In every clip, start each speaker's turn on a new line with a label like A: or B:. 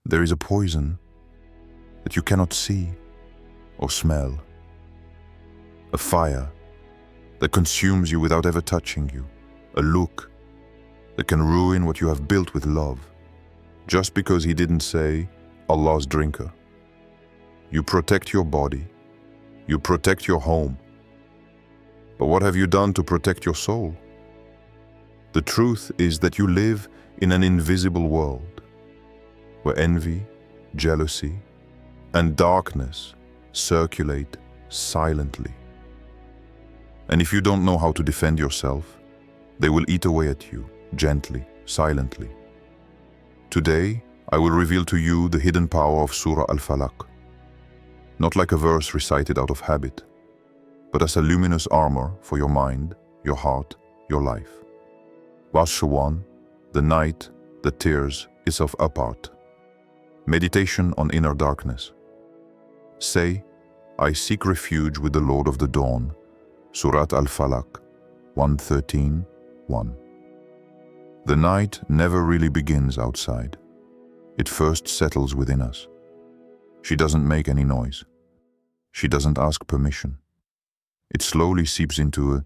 A: There is a poison that you cannot see or smell. A fire that consumes you without ever touching you. A look that can ruin what you have built with love, just because he didn't say, Allah's drinker. You protect your body. You protect your home. But what have you done to protect your soul? The truth is that you live in an invisible world where envy, jealousy, and darkness circulate silently. And if you don't know how to defend yourself, they will eat away at you, gently, silently. Today, I will reveal to you the hidden power of Surah Al-Falaq, not like a verse recited out of habit, but as a luminous armor for your mind, your heart, your life. Verse 1, the night that tears itself apart. Meditation on inner darkness. Say, I seek refuge with the Lord of the Dawn. Surah Al-Falaq 1:13-1. The night never really begins outside. It first settles within us. She doesn't make any noise. She doesn't ask permission. It slowly seeps into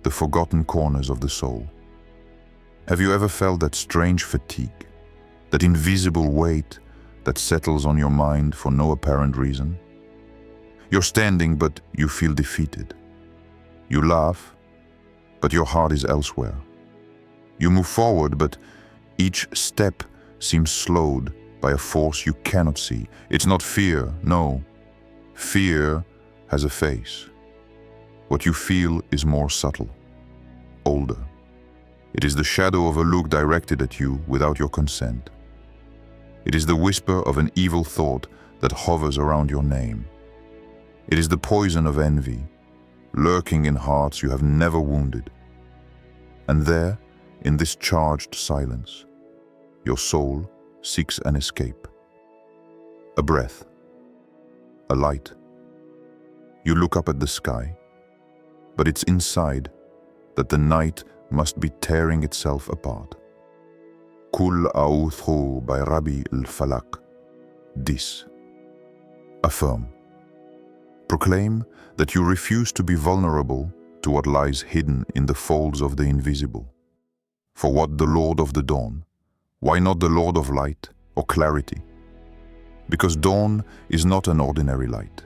A: the forgotten corners of the soul. Have you ever felt that strange fatigue, that invisible weight that settles on your mind for no apparent reason? You're standing, but you feel defeated. You laugh, but your heart is elsewhere. You move forward, but each step seems slowed by a force you cannot see. It's not fear, no. Fear has a face. What you feel is more subtle, older. It is the shadow of a look directed at you without your consent. It is the whisper of an evil thought that hovers around your name. It is the poison of envy, lurking in hearts you have never wounded. And there, in this charged silence, your soul seeks an escape. A breath, a light. You look up at the sky, but it's inside that the night must be tearing itself apart. Kul a'udhu by Rabbi Al-Falaq. This. Affirm. Proclaim that you refuse to be vulnerable to what lies hidden in the folds of the invisible. For what the Lord of the Dawn? Why not the Lord of Light or Clarity? Because dawn is not an ordinary light.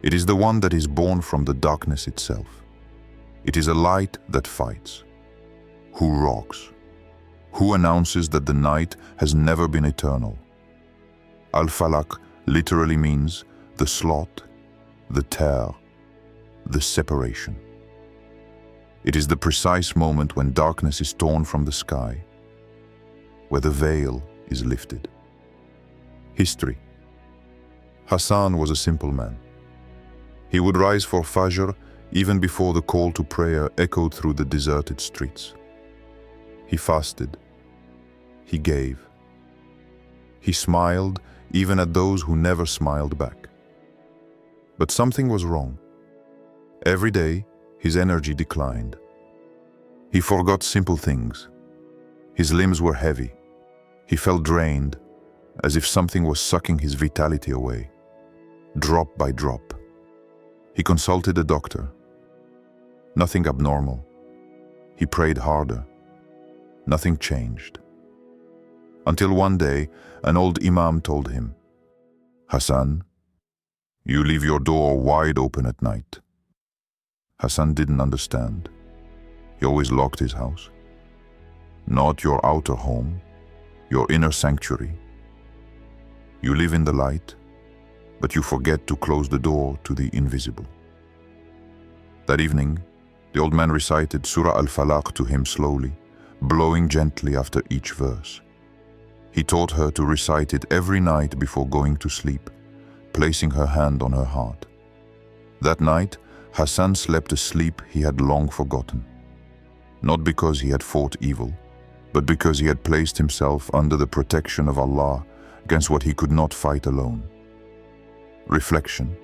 A: It is the one that is born from the darkness itself. It is a light that fights. Who rocks? Who announces that the night has never been eternal? Al-Falaq literally means the slot, the tear, the separation. It is the precise moment when darkness is torn from the sky, where the veil is lifted. History. Hassan was a simple man. He would rise for Fajr even before the call to prayer echoed through the deserted streets. He fasted. He gave. He smiled even at those who never smiled back. But something was wrong. Every day, his energy declined. He forgot simple things. His limbs were heavy. He felt drained, as if something was sucking his vitality away, drop by drop. He consulted a doctor. Nothing abnormal. He prayed harder. Nothing changed. Until one day, an old imam told him, Hassan, you leave your door wide open at night. Hassan didn't understand. He always locked his house. Not your outer home, your inner sanctuary. You live in the light, but you forget to close the door to the invisible. That evening, the old man recited Surah Al-Falaq to him slowly, blowing gently after each verse. He taught her to recite it every night before going to sleep, placing her hand on her heart. That night, Hassan slept a sleep he had long forgotten. Not because he had fought evil, but because he had placed himself under the protection of Allah against what he could not fight alone. Reflection.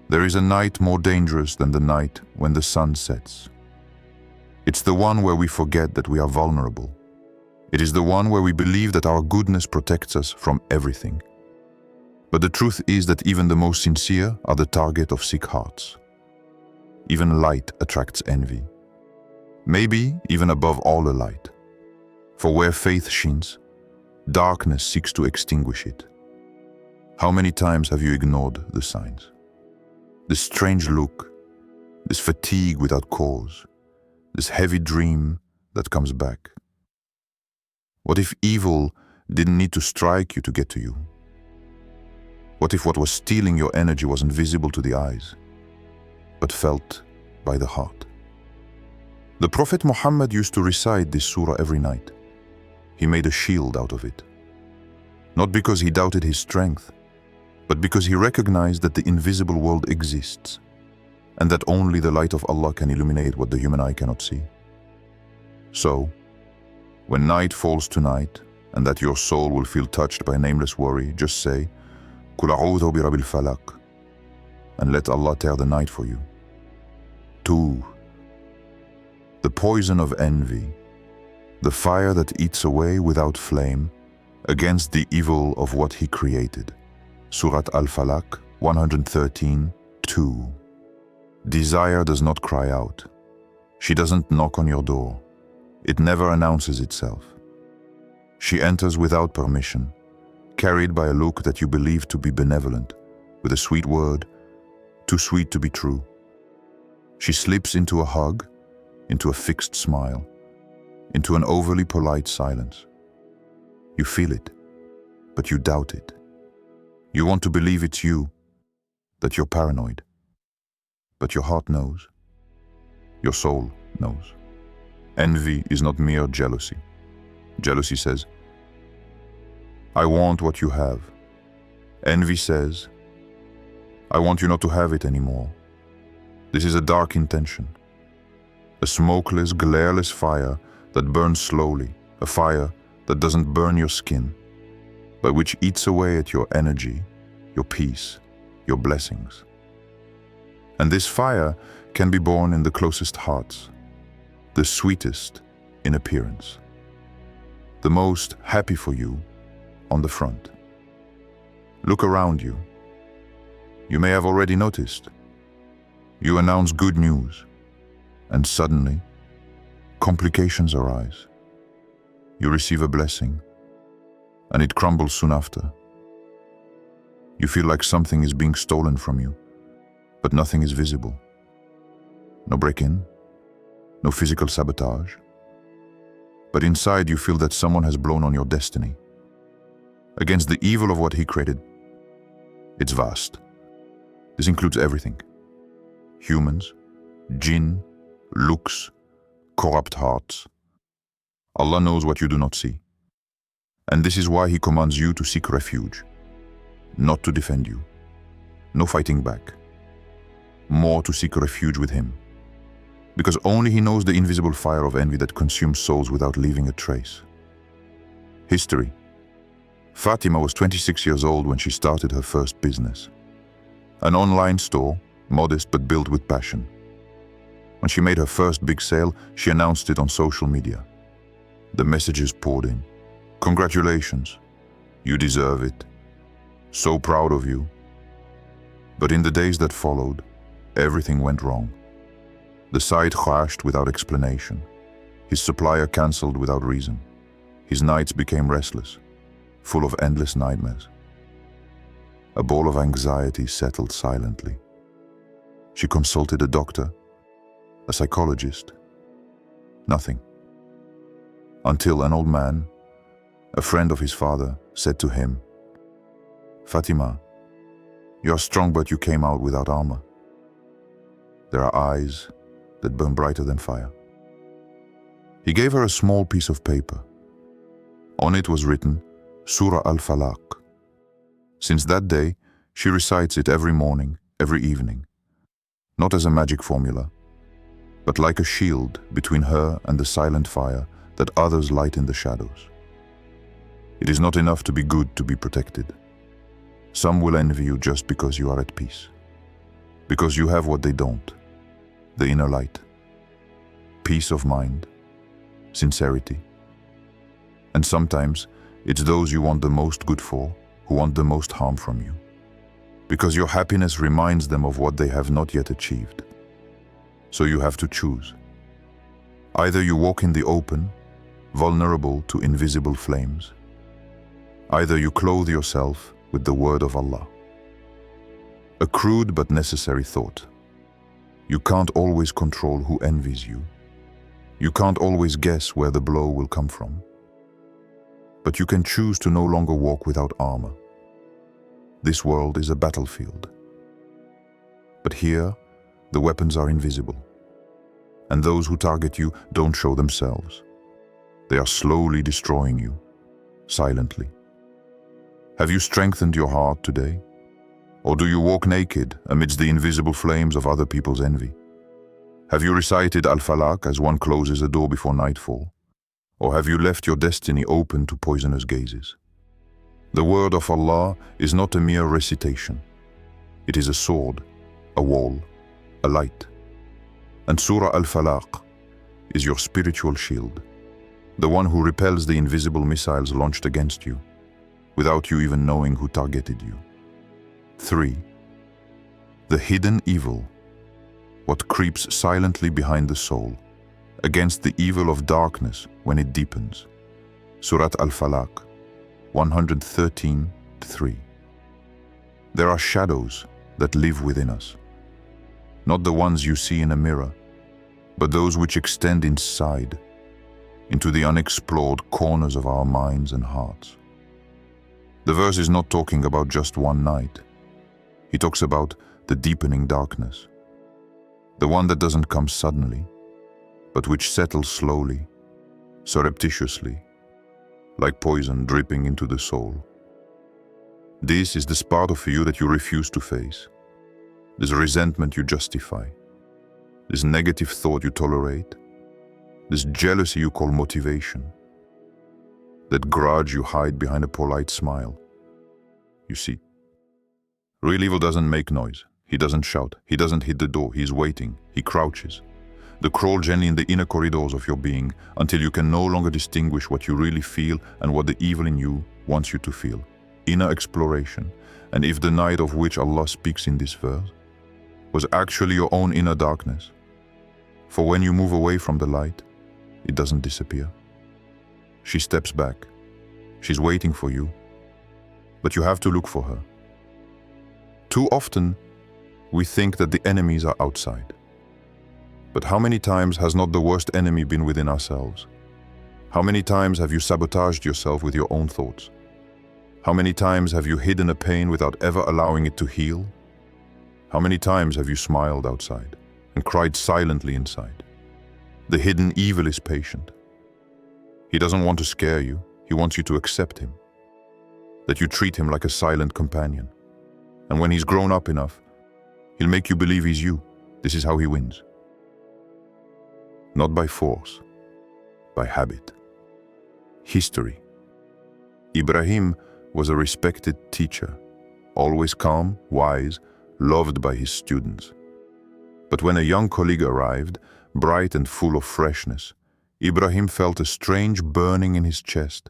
A: There is a night more dangerous than the night when the sun sets. It's the one where we forget that we are vulnerable. It is the one where we believe that our goodness protects us from everything. But the truth is that even the most sincere are the target of sick hearts. Even light attracts envy. Maybe even above all a light. For where faith shines, darkness seeks to extinguish it. How many times have you ignored the signs? This strange look, this fatigue without cause, this heavy dream that comes back. What if evil didn't need to strike you to get to you? What if what was stealing your energy wasn't visible to the eyes, but felt by the heart? The Prophet Muhammad used to recite this surah every night. He made a shield out of it. Not because he doubted his strength, but because he recognized that the invisible world exists, and that only the light of Allah can illuminate what the human eye cannot see. So, when night falls tonight, and that your soul will feel touched by nameless worry, just say, "Qul a'udhu bi rabbil falaq," and let Allah tear the night for you. 2. The poison of envy, the fire that eats away without flame against the evil of what He created. Surah Al-Falaq 113:2. Desire does not cry out. She doesn't knock on your door. It never announces itself. She enters without permission, carried by a look that you believe to be benevolent, with a sweet word, too sweet to be true. She slips into a hug, into a fixed smile, into an overly polite silence. You feel it, but you doubt it. You want to believe it's you, that you're paranoid. But your heart knows. Your soul knows. Envy is not mere jealousy. Jealousy says, "I want what you have." Envy says, "I want you not to have it anymore." This is a dark intention. A smokeless, glareless fire that burns slowly, a fire that doesn't burn your skin, but which eats away at your energy, your peace, your blessings. And this fire can be born in the closest hearts, the sweetest in appearance, the most happy for you on the front. Look around you. You may have already noticed. You announce good news, and suddenly, complications arise. You receive a blessing, and it crumbles soon after. You feel like something is being stolen from you, but nothing is visible. No break-in, no physical sabotage. But inside you feel that someone has blown on your destiny. Against the evil of what He created. It's vast. This includes everything. Humans, jinn, looks, corrupt hearts. Allah knows what you do not see. And this is why He commands you to seek refuge, not to defend you. No fighting back. More to seek refuge with Him. Because only He knows the invisible fire of envy that consumes souls without leaving a trace. History. Fatima was 26 years old when she started her first business. An online store, modest but built with passion. When she made her first big sale, she announced it on social media. The messages poured in. "Congratulations. You deserve it. So proud of you." But in the days that followed, everything went wrong. The site crashed without explanation. His supplier cancelled without reason. His nights became restless, full of endless nightmares. A ball of anxiety settled silently. She consulted a doctor, a psychologist. Nothing. Until an old man, a friend of his father, said to him, "Fatima, you are strong, but you came out without armor. There are eyes that burn brighter than fire." He gave her a small piece of paper. On it was written, Surah Al-Falaq. Since that day, she recites it every morning, every evening. Not as a magic formula, but like a shield between her and the silent fire that others light in the shadows. It is not enough to be good to be protected. Some will envy you just because you are at peace. Because you have what they don't, the inner light, peace of mind, sincerity. And sometimes it's those you want the most good for who want the most harm from you. Because your happiness reminds them of what they have not yet achieved. So you have to choose. Either you walk in the open, vulnerable to invisible flames. Either you clothe yourself with the word of Allah. A crude but necessary thought. You can't always control who envies you. You can't always guess where the blow will come from. But you can choose to no longer walk without armor. This world is a battlefield. But here, the weapons are invisible. And those who target you don't show themselves. They are slowly destroying you, silently. Have you strengthened your heart today? Or do you walk naked amidst the invisible flames of other people's envy? Have you recited Al-Falaq as one closes a door before nightfall? Or have you left your destiny open to poisonous gazes? The word of Allah is not a mere recitation. It is a sword, a wall, a light. And Surah Al-Falaq is your spiritual shield, the one who repels the invisible missiles launched against you, without you even knowing who targeted you. 3. The hidden evil, what creeps silently behind the soul, against the evil of darkness when it deepens. Surah Al-Falaq 113:3. There are shadows that live within us, not the ones you see in a mirror, but those which extend inside, into the unexplored corners of our minds and hearts. The verse is not talking about just one night. He talks about the deepening darkness, the one that doesn't come suddenly, but which settles slowly, surreptitiously, like poison dripping into the soul. This is this part of you that you refuse to face, this resentment you justify, this negative thought you tolerate, this jealousy you call motivation, that grudge you hide behind a polite smile. You see, real evil doesn't make noise. He doesn't shout. He doesn't hit the door. He's waiting. He crouches. They crawl gently in the inner corridors of your being until you can no longer distinguish what you really feel and what the evil in you wants you to feel. Inner exploration. And if the night of which Allah speaks in this verse was actually your own inner darkness, for when you move away from the light, it doesn't disappear. She steps back. She's waiting for you, but you have to look for her. Too often, we think that the enemies are outside. But how many times has not the worst enemy been within ourselves? How many times have you sabotaged yourself with your own thoughts? How many times have you hidden a pain without ever allowing it to heal? How many times have you smiled outside and cried silently inside? The hidden evil is patient. He doesn't want to scare you. He wants you to accept him, that you treat him like a silent companion. And when he's grown up enough, he'll make you believe he's you. This is how he wins. Not by force, by habit. History. Ibrahim was a respected teacher, always calm, wise, loved by his students. But when a young colleague arrived, bright and full of freshness, Ibrahim felt a strange burning in his chest.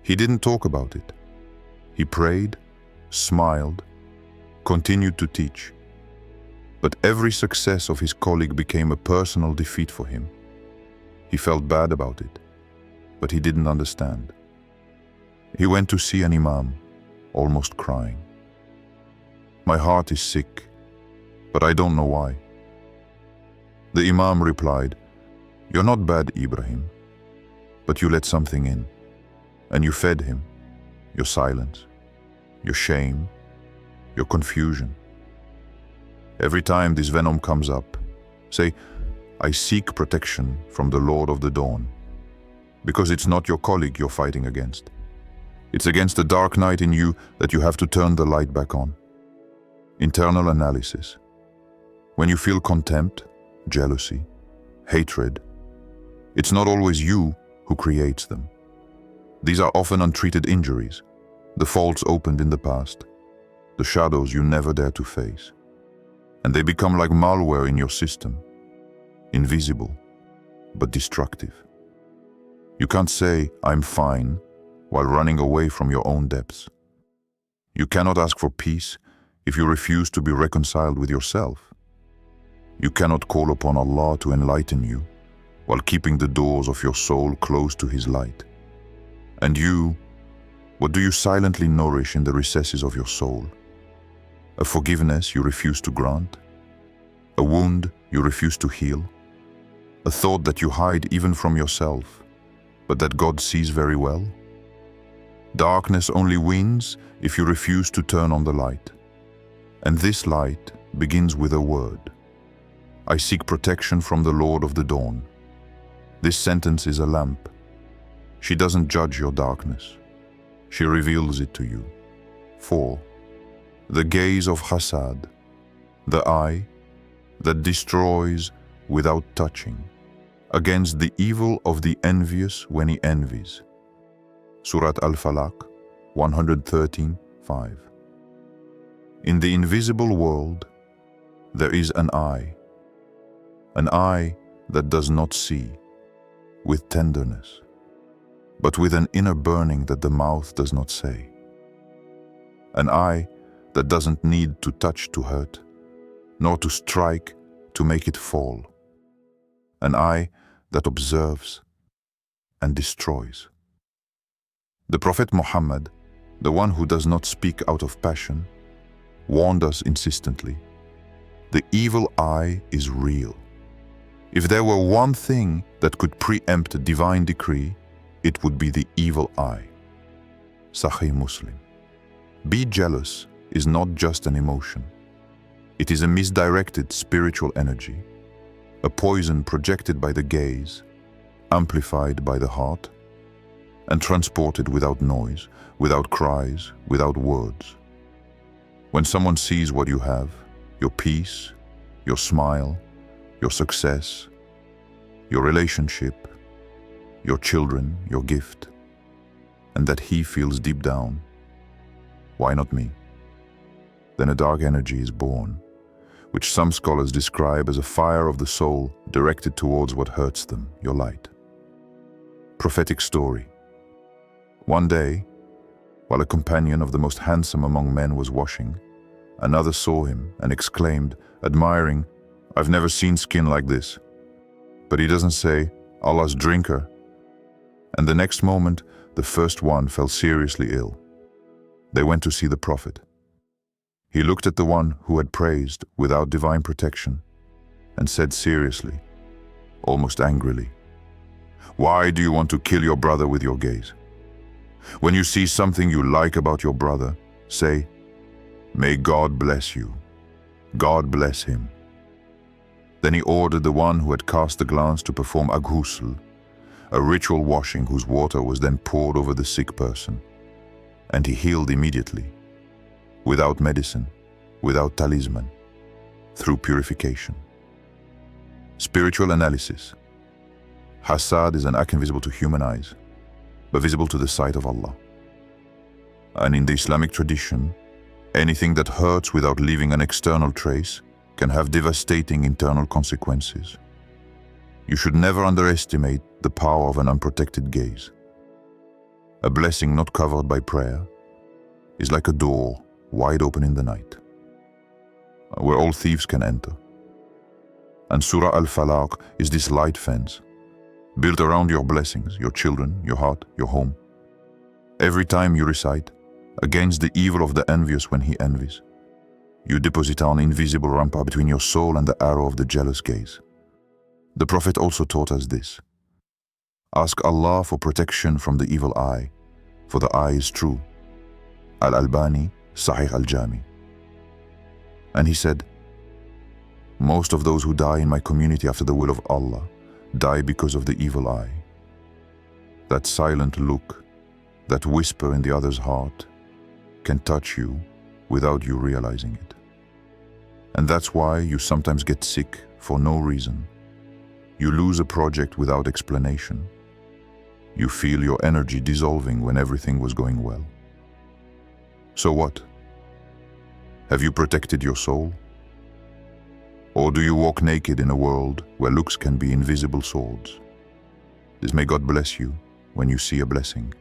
A: He didn't talk about it. He prayed, smiled, continued to teach. But every success of his colleague became a personal defeat for him. He felt bad about it, but he didn't understand. He went to see an imam, almost crying. "My heart is sick, but I don't know why." The imam replied, "You're not bad, Ibrahim, but you let something in, and you fed him, your silence, your shame, your confusion. Every time this venom comes up, say, 'I seek protection from the Lord of the Dawn,' because it's not your colleague you're fighting against. It's against the dark night in you that you have to turn the light back on." Internal analysis. When you feel contempt, jealousy, hatred, it's not always you who creates them. These are often untreated injuries, the faults opened in the past, the shadows you never dare to face. And they become like malware in your system, invisible but destructive. You can't say, "I'm fine," while running away from your own depths. You cannot ask for peace if you refuse to be reconciled with yourself. You cannot call upon Allah to enlighten you while keeping the doors of your soul closed to His light. And you, what do you silently nourish in the recesses of your soul? A forgiveness you refuse to grant? A wound you refuse to heal? A thought that you hide even from yourself, but that God sees very well? Darkness only wins if you refuse to turn on the light. And this light begins with a word. I seek protection from the Lord of the dawn. This sentence is a lamp. She doesn't judge your darkness. She reveals it to you. 4. The gaze of Hasad, the eye that destroys without touching, against the evil of the envious when he envies. Surah Al-Falaq, 113:5. In the invisible world, there is an eye that does not see, with tenderness, but with an inner burning that the mouth does not say. An eye that doesn't need to touch to hurt, nor to strike to make it fall. An eye that observes and destroys. The Prophet Muhammad, the one who does not speak out of passion, warned us insistently. The evil eye is real. If there were one thing that could preempt divine decree, it would be the evil eye. Sahih Muslim. Be jealous is not just an emotion. It is a misdirected spiritual energy, a poison projected by the gaze, amplified by the heart, and transported without noise, without cries, without words. When someone sees what you have, your peace, your smile, your success, your relationship, your children, your gift, and that he feels deep down, why not me? Then a dark energy is born, which some scholars describe as a fire of the soul directed towards what hurts them, your light. Prophetic story. One day, while a companion of the most handsome among men was washing, another saw him and exclaimed, admiring, "I've never seen skin like this." But he doesn't say, "Allah's drinker." And the next moment, the first one fell seriously ill. They went to see the Prophet. He looked at the one who had praised without divine protection and said seriously, almost angrily, "Why do you want to kill your brother with your gaze? When you see something you like about your brother, say, 'May God bless you. God bless him.'" Then he ordered the one who had cast the glance to perform ghusl, a ritual washing whose water was then poured over the sick person, and he healed immediately, without medicine, without talisman, through purification. Spiritual analysis. Hasad is an act invisible to human eyes, but visible to the sight of Allah. And in the Islamic tradition, anything that hurts without leaving an external trace can have devastating internal consequences. You should never underestimate the power of an unprotected gaze. A blessing not covered by prayer is like a door wide open in the night, where all thieves can enter. And Surah Al-Falaq is this light fence, built around your blessings, your children, your heart, your home. Every time you recite, against the evil of the envious when he envies, you deposit an invisible rampart between your soul and the arrow of the jealous gaze. The Prophet also taught us this. Ask Allah for protection from the evil eye, for the eye is true. Al-Albani, Sahih al-Jami. And he said, most of those who die in my community after the will of Allah die because of the evil eye. That silent look, that whisper in the other's heart, can touch you without you realizing it. And that's why you sometimes get sick for no reason. You lose a project without explanation. You feel your energy dissolving when everything was going well. So what? Have you protected your soul? Or do you walk naked in a world where looks can be invisible swords? This may God bless you when you see a blessing.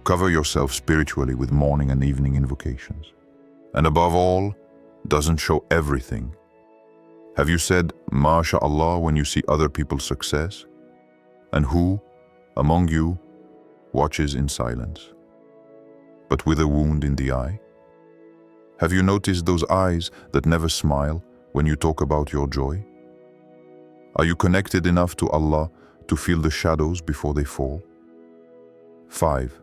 A: Cover yourself spiritually with morning and evening invocations. And above all, doesn't show everything. Have you said, MashaAllah, when you see other people's success? And who, among you, watches in silence, but with a wound in the eye? Have you noticed those eyes that never smile when you talk about your joy? Are you connected enough to Allah to feel the shadows before they fall? 5.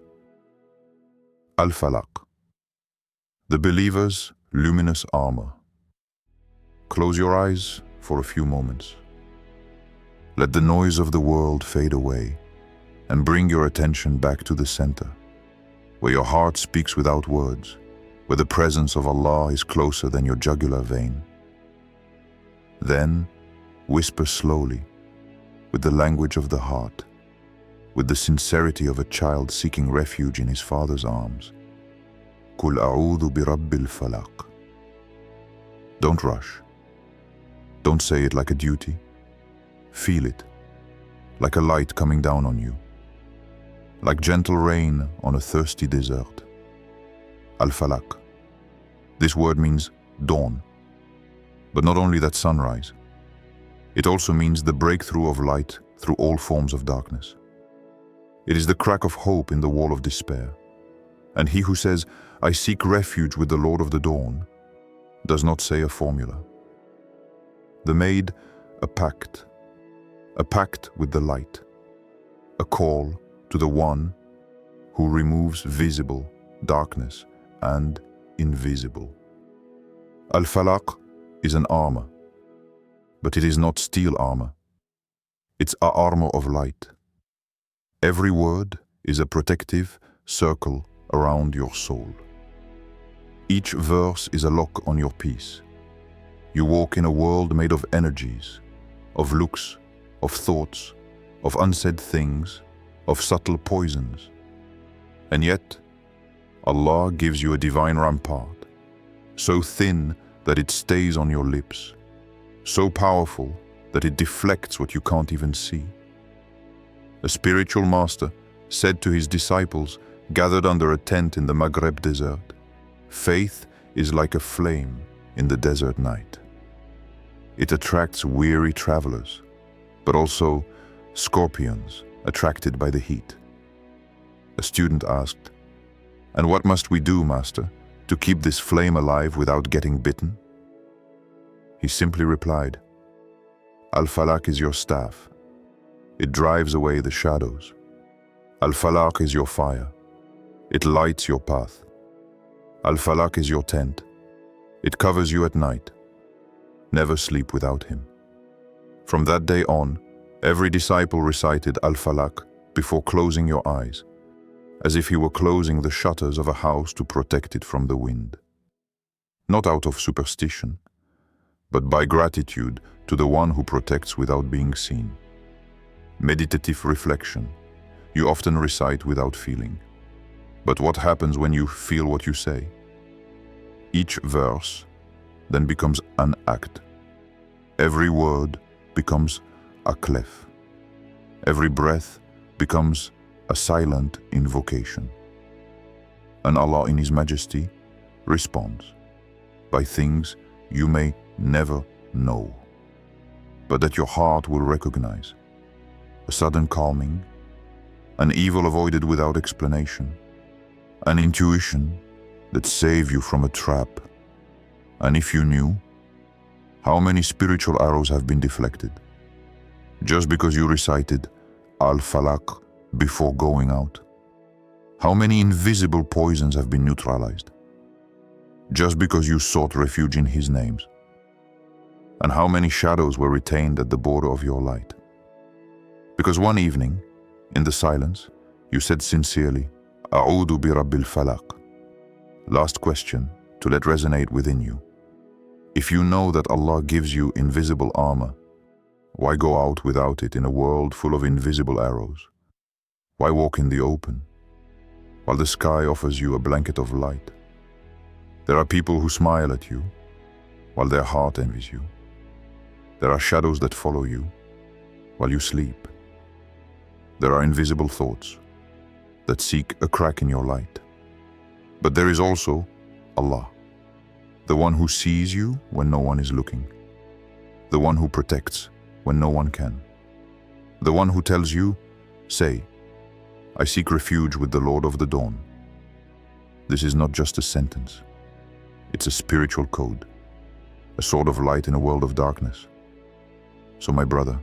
A: Al-Falaq, the believer's luminous armor. Close your eyes for a few moments. Let the noise of the world fade away and bring your attention back to the center, where your heart speaks without words, where the presence of Allah is closer than your jugular vein. Then, whisper slowly, with the language of the heart, with the sincerity of a child seeking refuge in his father's arms. Qul a'udhu bi rabbil falaq. Don't rush. Don't say it like a duty. Feel it, like a light coming down on you, like gentle rain on a thirsty desert. Al-Falaq. This word means dawn, but not only that sunrise. It also means the breakthrough of light through all forms of darkness. It is the crack of hope in the wall of despair. And he who says, I seek refuge with the Lord of the dawn, does not say a formula. They made a pact with the light, a call to the one who removes visible darkness and invisible. Al-Falaq is an armor, but it is not steel armor. It's an armor of light. Every word is a protective circle around your soul. Each verse is a lock on your peace. You walk in a world made of energies, of looks, of thoughts, of unsaid things, of subtle poisons. And yet, Allah gives you a divine rampart, so thin that it stays on your lips, so powerful that it deflects what you can't even see. A spiritual master said to his disciples gathered under a tent in the Maghreb desert, faith is like a flame in the desert night. It attracts weary travelers, but also scorpions attracted by the heat. A student asked, and what must we do, Master, to keep this flame alive without getting bitten? He simply replied, Al-Falaq is your staff. It drives away the shadows. Al-Falaq is your fire. It lights your path. Al-Falaq is your tent. It covers you at night. Never sleep without him. From that day on, every disciple recited Al-Falaq before closing your eyes, as if he were closing the shutters of a house to protect it from the wind. Not out of superstition, but by gratitude to the one who protects without being seen. Meditative reflection. You often recite without feeling. But what happens when you feel what you say? Each verse then becomes an act. Every word becomes a clef. Every breath becomes a silent invocation. And Allah in His Majesty responds by things you may never know, but that your heart will recognize. A sudden calming, an evil avoided without explanation, an intuition that saves you from a trap. And if you knew, how many spiritual arrows have been deflected just because you recited Al-Falaq before going out? How many invisible poisons have been neutralized just because you sought refuge in His names? And how many shadows were retained at the border of your light? Because one evening, in the silence, you said sincerely, A'udhu bi rabbil falaq. Last question to let resonate within you. If you know that Allah gives you invisible armor, why go out without it in a world full of invisible arrows? Why walk in the open, while the sky offers you a blanket of light? There are people who smile at you, while their heart envies you. There are shadows that follow you, while you sleep. There are invisible thoughts that seek a crack in your light. But there is also Allah, the one who sees you when no one is looking, the one who protects when no one can, the one who tells you, say, I seek refuge with the Lord of the dawn. This is not just a sentence. It's a spiritual code, a sword of light in a world of darkness. So my brother,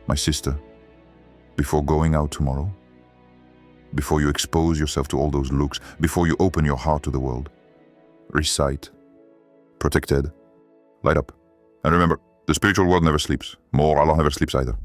A: my sister, before going out tomorrow, before you expose yourself to all those looks, before you open your heart to the world, recite, protected, light up. And remember, the spiritual world never sleeps. More, Allah never sleeps either.